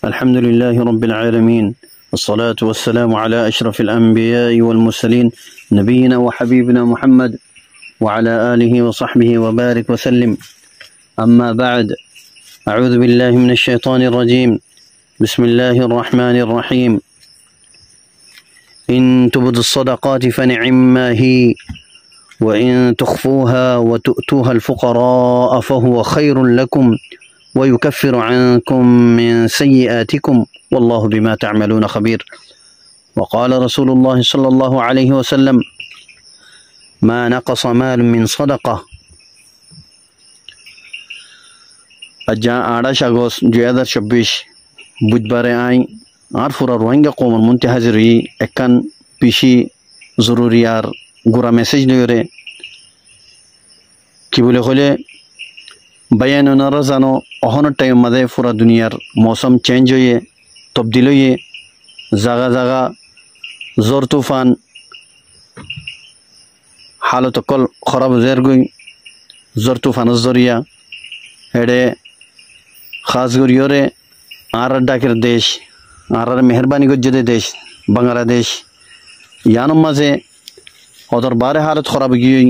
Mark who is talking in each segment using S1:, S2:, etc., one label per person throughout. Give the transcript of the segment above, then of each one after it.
S1: الحمد لله رب العالمين، والصلاة والسلام على أشرف الأنبياء والمرسلين نبينا وحبيبنا محمد وعلى آله وصحبه وبارك وسلم. أما بعد، أعوذ بالله من الشيطان الرجيم. بسم الله الرحمن الرحيم. إن تبدوا الصدقات فنعما هي، وإن تخفوها وتؤتوها الفقراء فهو خير لكم ويكفر عنكم من سيئاتكم والله بما تعملون خبير. وقال رسول الله صلى الله عليه وسلم: ما نقص مال من صدقة. أجا 28 August 2026 বুধবারে I আর ফুরা রোহিঙ্গা কৌমের মধ্যে হাজির একান পিসি জরুরি আর গোড়া মেসেজ লইরে কি বলে হলে বায়ান ওনারা জানো অহনের টাইম মাঝে পুরা দুনিয়ার মৌসুম চেঞ্জ হয়ে তবদিল হয়ে জাগা জাগা জোর তুফান হালত কল খরাব জের গই জোর তুফানের জরিয়া হেডে খাস গরিয়রে আর ডাকের দেশ আর মেহরবানি গজ্জে দেশ বাংলাদেশ ইয়ানোর মাঝে ওদের বারে হালত খরাব গিয়ে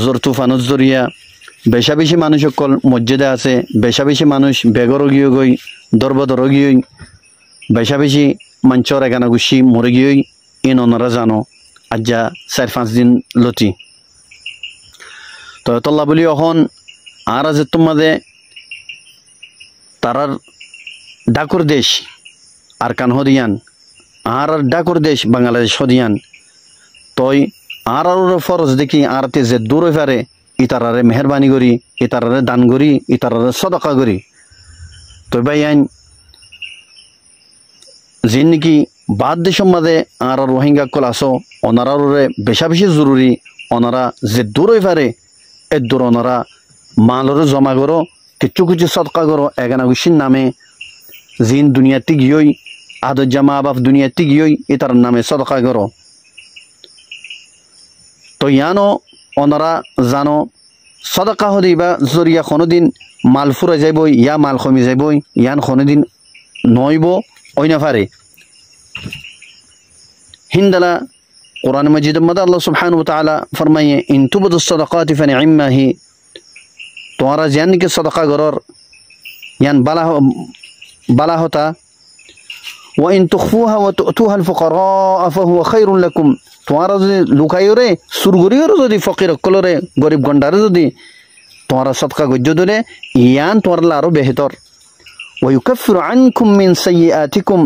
S1: জোর তুফানের জরিয়া বেশা বেশি মানুষ সকল মসজিদে আছে, বেশা বেশি মানুষ বেগর গিয়ে গই দরবদর গিয়ে বেশা বেশি মঞ্চর এগানা গুছি মরে গিয়ে ইন ওনারা জানো আজ্জা 4-5 দিন লতি তো তল্লা বলি এখন আর আজ তোমাদের তারার ডাকুর দেশ আর কান হদিয়ান আর ডাকুর দেশ বাংলাদেশ হদিয়ান তই আর ফরজ দেখি আরতে যে দূর পারে ইতারারে মেহরবানি করি, ইতারারে দান করি, ইতারারে সদকা করি। তো ভাই আইন যে নাকি বাদ দেশের মাঝে আর রোহিঙ্গা কল আসো ওনারে বেশা বেশি জরুরি ওনারা যে দূরই পারে এ দূর ওনারা মালরে জমা করো কিছু কিছু সদকা করো এগানা গুছির নামে জিন দুনিয়াতে গিয়েই আদর জামা বাপ দুনিয়াতে গিয়েই ইতার নামে সদকা করো। তো ইয়ানো ওনারা জানো সদকা হদিবা জরিয়া কোনোদিন মাল ফুরে যাইব ইয়া মাল কমে যাইব ইয়ান কোনোদিন নইব ওই না পারে হিন্দালা কোরআন মাজিদের মধ্যে আল্লাহ সুবহানাহু ওয়া তাআলা ফরমায়ে ইন তুবদু সদাকাতি ফানি'ম্মা হি, তোমরা জানকে সদকা গরর ইয়ান বালা হতা ওয়া ইন তুখফুহা ওয়া তু'তুহা আল ফুকারা ফাহুয়া খায়রুন লাকুম, তোমরা যদি লুকাইরে সুরগুরিরে যদি ফকির কলরে গরিব গন্ডারে যদি তোমরা সদকা গজ্জ দলে ইয়ান তোমরা আরো বেহতর ওয়া ইউকাফিরু আনকুম মিন সাইয়্যাতিকুম,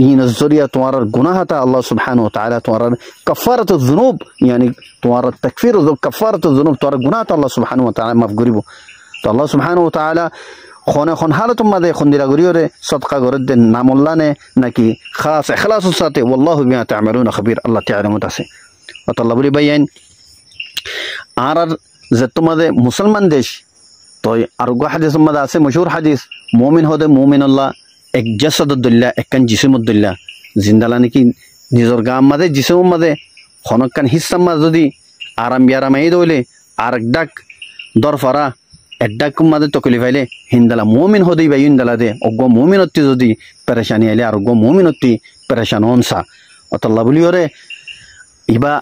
S1: ইন জরিয়া তোমরা গুনাহতা আল্লাহ সুবহানাহু ওয়া তাআলা তোমরা কাফারাতুয যুনুব ইয়ানি তোমরা তাকফির ও কাফারাতুয যুনুব তোমরা গুনাহতা আল্লাহ সুবহানাহু ওয়া তাআলা মাফ করিব। তো আল্লাহ সুবহানাহু ওয়া তাআলা খন হালত মাদে খন্দিরা গরিয়রে সদকা গরদ দেন নামুল্লানে নাকি খাস ইখলাসের সাথে ওয়াল্লাহু বিমা তা'মালুনা খাবীর, আল্লাহ তাআলা মুতাসে আল্লাহ বলি বাইন আর যে তোমাদের মুসলমান দেশ তো আর গো হাদিস মধ্যে আছে মশহুর হাদিস মুমিন হদে মুমিনুল্লাহ এক জাসাদুল্লাহ একখান জিসমুদ্দুল্লাহ জিন্দালা নাকি নিজের গাম মাদে জিসম মাদে খনকান হিসাম মা যদি আরাম বিয়ারাম এই দইলে আর এক ডাক দরফারা এডাক মাদে তকলি ফাইলে হিন্দালা মুমিন হদেই বাই হিন্দালা দে অগ্গ মুমিনত্তি যদি পেরেশানি আইলে আর অগ্গ মুমিনত্তি পেরেশান হনসা অতল্লা বলি ওরে ইবা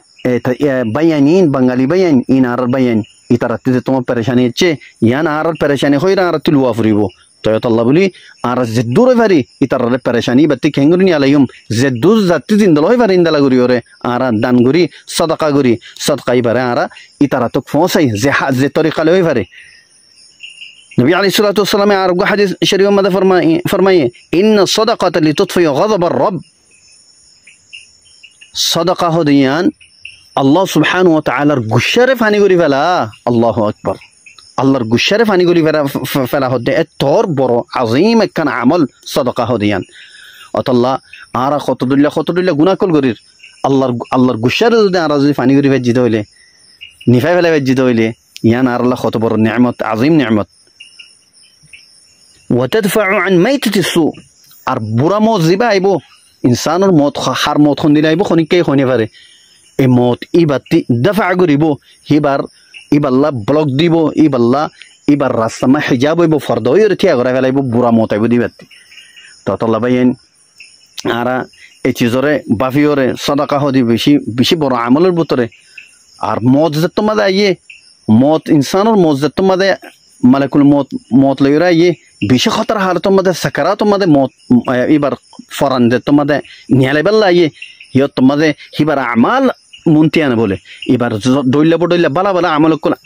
S1: বাইয়ানিন বাঙালি বাইয়ান ইন আর বাইয়ান ইতারাতে যে তোমার পেরেশানি হচ্ছে ইয়ান আর পেরেশানি হইরা আর তুলুয়া ফুরিব তো অতল্লা বলি আর যে দূরে ভারি ইতারে পেরেশানি বাতি খেঙ্গুরি আলাইম যে দূর যাত্রী জিন্দল হই পারে ইন্দালা গুরি ওরে আর দান গুরি সদকা গুরি সদকাই পারে আর ইতারা তো ফসাই যে তরিকা লই পারে। নবী আলাইহিস সালাতু ওয়াস সালাম আর হাদিস শরীফের মধ্যে ফরমায়ে ইন্না সাদাকাতা লিতুতফি গাযাবার রব, সাদাকা হদিয়ান আল্লাহ সুবহানাহু ওয়া তাআলার গুশারে ফানি করি ফেলা, আল্লাহু আকবার, আল্লাহর গুশারে ফানি করি ফেলা হতে এতর বড় আযীম একখান আমল সাদাকা হদিয়ান অতল্লাহ আর কতদুল্লাহ গুনাহ কল করির আল্লাহর গুশারে যদি আর যদি ফানি করি ফেজিতে হইলে নিফাই ফেলা ফেজিতে হইলে ইয়ান আর আল্লাহ কত বড় নিয়ামত আযীম নিয়ামত। وتدفع عن ميتة السوء, আর বুড়া মত জিবা আইব ইনসানের মত হার মত খন দিলে আইব খনিকেই খনি পারে এই মত ইবাতি দফা করিব হিবার ইবাল্লা ব্লক দিব ইবাল্লা ইবার রাস্তা মা হিজাব হইব ফর্দ হইরে থিয়া করে ফেলাইব বুড়া মত আইব দিবাতি ততলা বাইন আরা এই চিজরে বাফিওরে সদাকা হদি বেশি বেশি বড় আমলের ভিতরে আর মদ যে তোমাদের আইয়ে মত ইনসানের মত যে তোমাদের মালাকুল মত মত লইরা আইয়ে বেশি খতর হার তোমাদের সাকারা তোমাদের মত এবার ফরান যে তোমাদের নিয়ালেবেল্লা আইয়ে হিয় তোমাদের হিবার আমাল মুন্তিয়ানে বলে এবার দইলে বডইলে বালা বালা আমল কোলা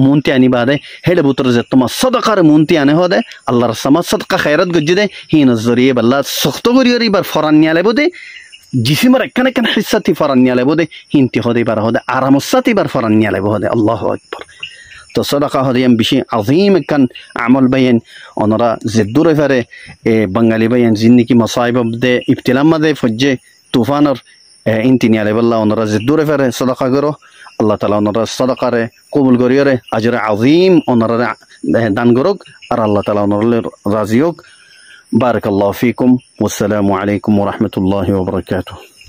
S1: মুন্তিয়ানি বাদে হেডে বুতরে যে তোমার সদকার মুন্তিয়ানে হদে আল্লাহর সামা সদকা খায়রাত গজ্জি দে হিন জরিয়ে বাল্লা সখত করিয়র এবার ফরান নিয়ালে বদে জিসিমার একখান একখান হিসাতি ফরান নিয়ালে বদে হিনতি হদে এবার হদে আরামসাতি বার ফরান নিয়ালে বদে আল্লাহু আকবার তো সদকা হদে এম বেশি আজিম একখান আমল বাইন ওনারা জিদ্দুরে ফেরে এ বাঙালি বাইন জিন্দিকি মসাইব দে ইবতিলাম দে ফজ্জে তুফানর ইনতি নিয়ালে বাল্লা ওনারা জিদ্দুরে ফেরে সদকা করো আল্লাহ তাআলা ওনারা সদকারে কবুল করিয়রে আজরে আজিম ওনারা দান করুক আর আল্লাহ তাআলা ওনারা রাজি হোক বারাকাল্লাহু ফিকুম ওয়াসসালামু আলাইকুম ওয়া রাহমাতুল্লাহি ওয়া বারাকাতুহু